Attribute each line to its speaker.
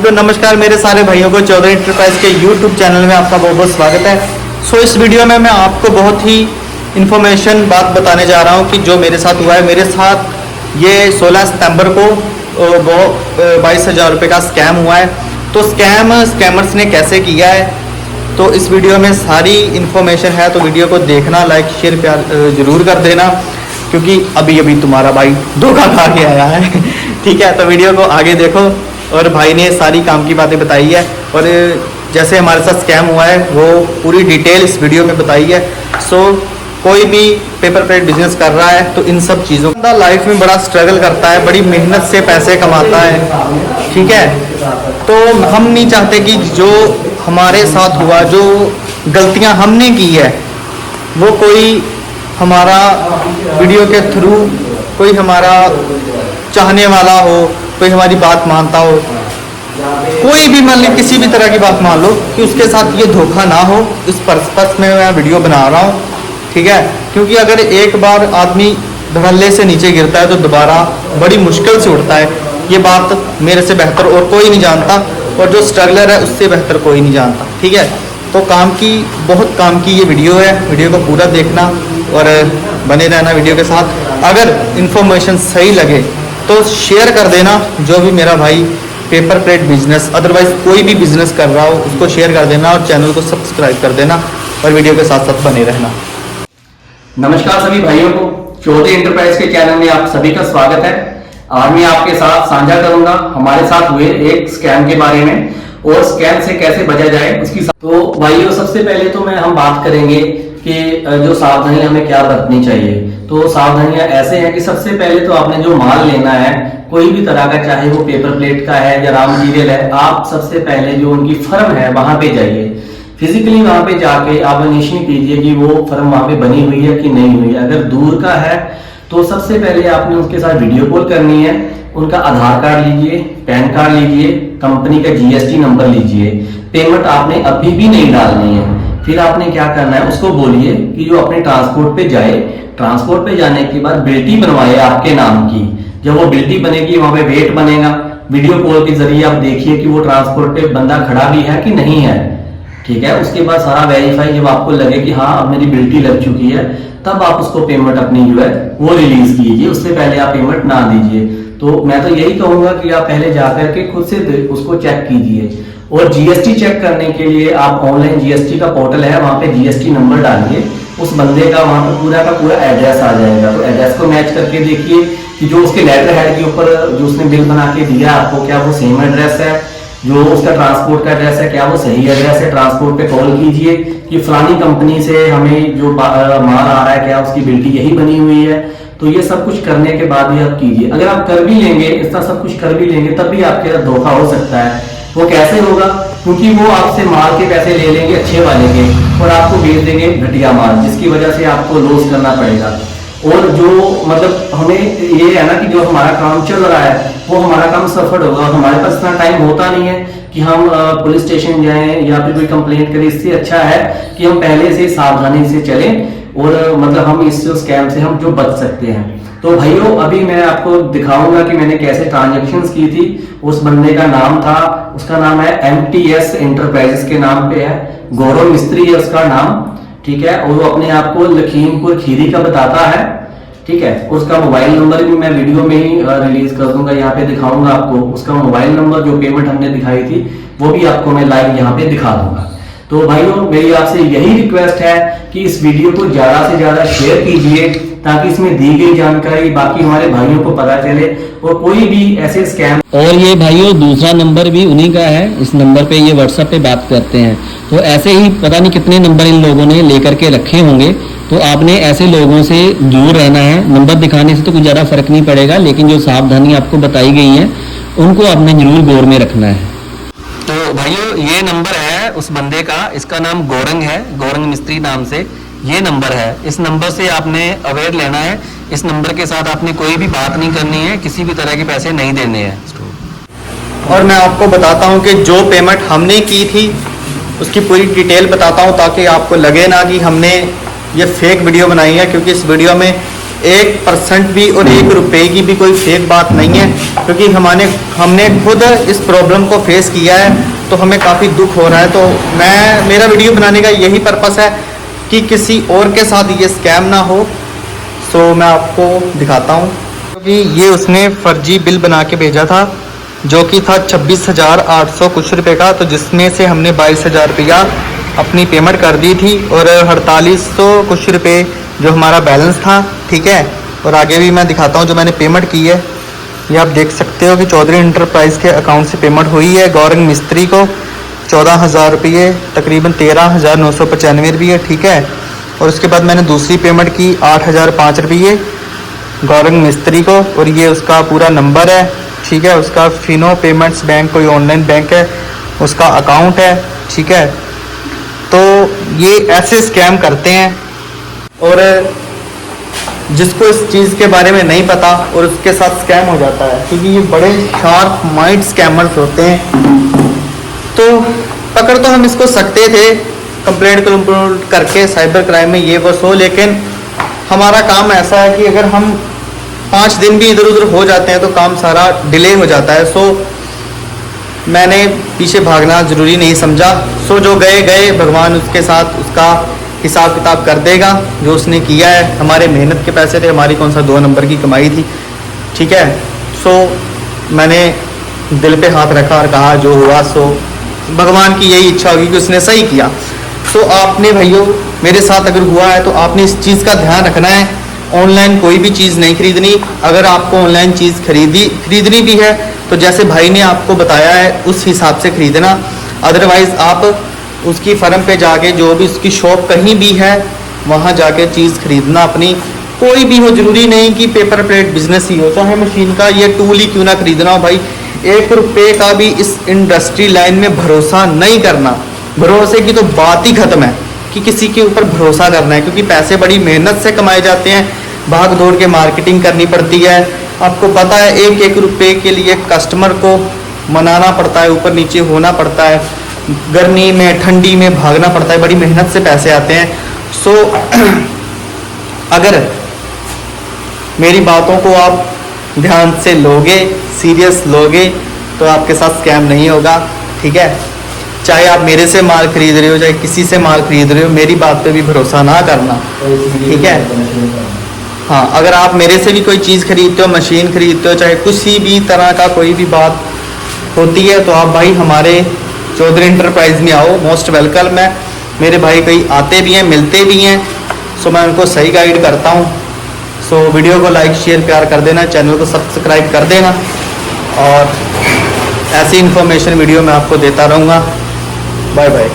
Speaker 1: तो नमस्कार मेरे सारे भाइयों को चौधरी इंटरप्राइज के YouTube चैनल में आपका बहुत बहुत स्वागत है। इस वीडियो में मैं आपको बहुत ही इन्फॉर्मेशन बात बताने जा रहा हूं कि जो मेरे साथ हुआ है। मेरे साथ ये 16 सितंबर को वो 22,000 रुपये का स्कैम हुआ है। तो स्कैमर्स ने कैसे किया है, तो इस वीडियो में सारी इन्फॉर्मेशन है। तो वीडियो को देखना, लाइक शेयर प्यार ज़रूर कर देना, क्योंकि अभी तुम्हारा भाई धोखा खा के आया है। ठीक है, तो वीडियो को आगे देखो। और भाई ने सारी काम की बातें बताई है और जैसे हमारे साथ स्कैम हुआ है वो पूरी डिटेल इस वीडियो में बताई है। कोई भी पेपर प्लेट बिजनेस कर रहा है तो इन सब चीज़ों का लाइफ में बड़ा स्ट्रगल करता है, बड़ी मेहनत से पैसे कमाता है। ठीक है, तो हम नहीं चाहते कि जो हमारे साथ हुआ, जो गलतियां हमने की है, वो कोई हमारा वीडियो के थ्रू कोई हमारा चाहने वाला हो, कोई हमारी बात मानता हो, कोई भी मान ली किसी भी तरह की बात मान लो कि उसके साथ ये धोखा ना हो। इस पर्पस में मैं वीडियो बना रहा हूँ। ठीक है, क्योंकि अगर एक बार आदमी धड़ल्ले से नीचे गिरता है तो दोबारा बड़ी मुश्किल से उठता है। ये बात मेरे से बेहतर और कोई नहीं जानता, और जो स्ट्रगलर है उससे बेहतर कोई नहीं जानता। ठीक है, तो बहुत काम की ये वीडियो है। वीडियो को पूरा देखना और बने रहना वीडियो के साथ। अगर इन्फॉर्मेशन सही लगे तो शेयर कर देना। जो भी मेरा भाई पेपर प्लेट बिजनेस, अदरवाइज कोई भी बिजनेस कर रहा हो, उसको शेयर कर देना और चैनल को सब्सक्राइब कर देना और वीडियो के साथ साथ बने रहना।
Speaker 2: नमस्कार सभी भाइयों को, चौधरी इंटरप्राइज के चैनल में आप सभी का स्वागत है। आज मैं आपके साथ साझा करूंगा हमारे साथ हुए एक स्कैम के बारे में और स्कैम से कैसे बचा जाए उसकी। तो भाइयों, सबसे पहले तो हम बात करेंगे कि जो सावधानी हमें क्या बरतनी चाहिए। तो सावधानियां ऐसे हैं कि सबसे पहले तो आपने जो माल लेना है कोई भी तरह का, चाहे वो पेपर प्लेट का है या रॉ मटेरियल है, आप सबसे पहले जो उनकी फर्म है वहां पे जाइए। फिजिकली वहां पे जाके आप निश्चित कीजिए कि वो फर्म वहां पे बनी हुई है कि नहीं हुई है। अगर दूर का है तो सबसे पहले आपने उसके साथ वीडियो कॉल करनी है। उनका आधार कार्ड लीजिए, पैन कार्ड लीजिए, कंपनी का जीएसटी नंबर लीजिए। पेमेंट आपने अभी भी नहीं डालनी है। फिर आपने क्या करना है, उसको बोलिए कि जो अपने ट्रांसपोर्ट पे जाए, ट्रांसपोर्ट पे जाने के बाद बिल्टी बनवाए आपके नाम की। जब वो बिल्टी बनेगी वहां पे वेट बनेगा। वीडियो कॉल के जरिए आप देखिए कि वो ट्रांसपोर्ट पे बंदा खड़ा भी है कि नहीं है। ठीक है, उसके बाद सारा वेरीफाई, जब आपको लगे कि हाँ अब मेरी बिल्टी लग चुकी है, तब आप उसको पेमेंट अपनी जो है वो रिलीज कीजिए। उससे पहले आप पेमेंट ना दीजिए। तो मैं तो यही कहूंगा कि आप पहले जाकर के खुद से उसको चेक कीजिए। और जीएसटी चेक करने के लिए आप ऑनलाइन जीएसटी का पोर्टल है, वहां पे जीएसटी नंबर डालिए। उस बंदे का वहां पे पूरा का पूरा एड्रेस आ जाएगा। तो एड्रेस को मैच करके देखिए कि जो उसके लेटर हेड के ऊपर जो उसने बिल बना के दिया आपको, क्या वो सेम एड्रेस है, जो उसका ट्रांसपोर्ट का एड्रेस है, क्या वो सही एड्रेस है। ट्रांसपोर्ट पे कॉल कीजिए कि फलानी कंपनी से हमें जो माल आ रहा है, क्या उसकी बिल्टी यही बनी हुई है। तो ये सब कुछ करने के बाद ही आप कीजिए। अगर आप कर भी लेंगे, इतना सब कुछ कर भी लेंगे, तब भी आपके साथ धोखा हो सकता है। वो कैसे होगा? क्योंकि वो आपसे माल के पैसे ले लेंगे अच्छे वाले के और आपको बेच देंगे घटिया माल, जिसकी वजह से आपको लॉस करना पड़ेगा। और जो मतलब हमें ये है ना कि जो हमारा काम चल रहा है वो हमारा काम सफल होगा। और हमारे पास इतना टाइम होता नहीं है कि हम पुलिस स्टेशन जाएं या फिर कोई कंप्लेंट करें। इससे अच्छा है कि हम पहले से सावधानी से चलें और मतलब हम इस स्कैम से हम जो बच सकते हैं। तो भाइयों, अभी मैं आपको दिखाऊंगा कि मैंने कैसे ट्रांजैक्शंस की थी। उस बंदे का नाम था, उसका नाम है MTS एंटरप्राइजेस के नाम पे है, गौरव मिस्त्री है उसका नाम। ठीक है, और वो अपने आप को लखीमपुर खीरी का बताता है। ठीक है, उसका मोबाइल नंबर भी मैं वीडियो में ही रिलीज कर दूंगा, यहाँ पे दिखाऊंगा आपको। उसका मोबाइल नंबर, जो पेमेंट हमने दिखाई थी, वो भी आपको मैं लाइव यहाँ पे दिखा दूंगा। तो भाइयों, मेरी आपसे यही रिक्वेस्ट है कि इस वीडियो को ज्यादा से ज्यादा शेयर कीजिए, ताकि इसमें दी गई जानकारी बाकी हमारे भाइयों को पता चले और कोई भी ऐसे स्कैम।
Speaker 3: और ये भाइयों, दूसरा नंबर भी उन्हीं का है। इस नंबर पे ये व्हाट्सएप पे बात करते हैं। तो ऐसे ही पता नहीं कितने नंबर इन लोगों ने लेकर के रखे होंगे। तो आपने ऐसे लोगों से दूर रहना है। नंबर दिखाने से तो कुछ ज़्यादा फर्क नहीं पड़ेगा, लेकिन जो सावधानी आपको बताई गई है उनको आपने जरूर गौर में रखना है।
Speaker 2: तो भाइयों, ये नंबर है उस बंदे का, इसका नाम गौरंग है, गौरंग मिस्त्री नाम से ये नंबर है। इस नंबर से आपने अवेयर लेना है। इस नंबर के साथ आपने कोई भी बात नहीं करनी है, किसी भी तरह के पैसे नहीं देने हैं।
Speaker 1: और मैं आपको बताता हूं कि जो पेमेंट हमने की थी उसकी पूरी डिटेल बताता हूं, ताकि आपको लगे ना कि हमने ये फेक वीडियो बनाई है। क्योंकि इस वीडियो में 1% भी और 1 रुपए की भी कोई फेक बात नहीं है, क्योंकि हमने खुद इस प्रॉब्लम को फेस किया है, तो हमें काफ़ी दुख हो रहा है। तो मेरा वीडियो बनाने का यही पर्पस है कि किसी और के साथ ये स्कैम ना हो। सो मैं आपको दिखाता हूँ, क्योंकि ये उसने फर्जी बिल बना के भेजा था, जो कि था 26,800 कुछ रुपये का, तो जिसमें से हमने 22,000 रुपया अपनी पेमेंट कर दी थी और 4800 कुछ रुपये जो हमारा बैलेंस था। ठीक है, और आगे भी मैं दिखाता हूँ जो मैंने पेमेंट की है। ये आप देख सकते हो कि चौधरी इंटरप्राइज़ के अकाउंट से पेमेंट हुई है गौरंग मिस्त्री को 14,000 रुपये, तकरीबन 13,995 रुपये। ठीक है, और उसके बाद मैंने दूसरी पेमेंट की 8,005 रुपये गौरंग मिस्त्री को, और ये उसका पूरा नंबर है। ठीक है, उसका फिनो पेमेंट्स बैंक कोई ऑनलाइन बैंक है, उसका अकाउंट है। ठीक है, तो ये ऐसे स्कैम करते हैं, और जिसको इस चीज़ के बारे में नहीं पता और उसके साथ स्कैम हो जाता है, क्योंकि ये बड़े शार्प माइंड स्कैमर्स होते हैं। तो पकड़ तो हम इसको सकते थे कंप्लेंट करके साइबर क्राइम में ये वो सो, लेकिन हमारा काम ऐसा है कि अगर हम 5 दिन भी इधर उधर हो जाते हैं तो काम सारा डिले हो जाता है। सो मैंने पीछे भागना ज़रूरी नहीं समझा। सो जो गए भगवान उसके साथ उसका हिसाब किताब कर देगा, जो उसने किया है। हमारे मेहनत के पैसे थे, हमारी कौन सा 2 नंबर की कमाई थी। ठीक है, सो मैंने दिल पे हाथ रखा और कहा जो हुआ सो भगवान की यही इच्छा होगी कि उसने सही किया। सो आपने भाइयों मेरे साथ अगर हुआ है तो आपने इस चीज़ का ध्यान रखना है, ऑनलाइन कोई भी चीज़ नहीं खरीदनी। अगर आपको ऑनलाइन चीज़ खरीदनी भी है तो जैसे भाई ने आपको बताया है उस हिसाब से खरीदना, अदरवाइज़ आप उसकी फर्म पे जाके जो भी उसकी शॉप कहीं भी है वहाँ जाके चीज़ खरीदना अपनी, कोई भी हो। ज़रूरी नहीं कि पेपर प्लेट बिजनेस ही हो, चाहे मशीन का ये टूल ही क्यों ना खरीदना हो भाई। 1 रुपये का भी इस इंडस्ट्री लाइन में भरोसा नहीं करना। भरोसे की तो बात ही ख़त्म है कि किसी के ऊपर भरोसा करना है, क्योंकि पैसे बड़ी मेहनत से कमाए जाते हैं, भाग दौड़ के मार्केटिंग करनी पड़ती है। आपको पता है 1-1 रुपये के लिए कस्टमर को मनाना पड़ता है, ऊपर नीचे होना पड़ता है, गर्मी में ठंडी में भागना पड़ता है, बड़ी मेहनत से पैसे आते हैं। सो अगर मेरी बातों को आप ध्यान से लोगे, सीरियस लोगे, तो आपके साथ स्कैम नहीं होगा। ठीक है, चाहे आप मेरे से माल खरीद रहे हो, चाहे किसी से माल खरीद रहे हो, मेरी बात पे भी भरोसा ना करना। ठीक है, हाँ, अगर आप मेरे से भी कोई चीज़ खरीदते हो, मशीन खरीदते हो, चाहे किसी भी तरह का कोई भी बात होती है, तो आप भाई हमारे चौधरी इंटरप्राइज़ में आओ, मोस्ट वेलकम है। मेरे भाई कई आते भी हैं, मिलते भी हैं, सो मैं उनको सही गाइड करता हूँ। सो वीडियो को लाइक शेयर प्यार कर देना, चैनल को सब्सक्राइब कर देना, और ऐसी इन्फॉर्मेशन वीडियो मैं आपको देता रहूँगा। Bye bye.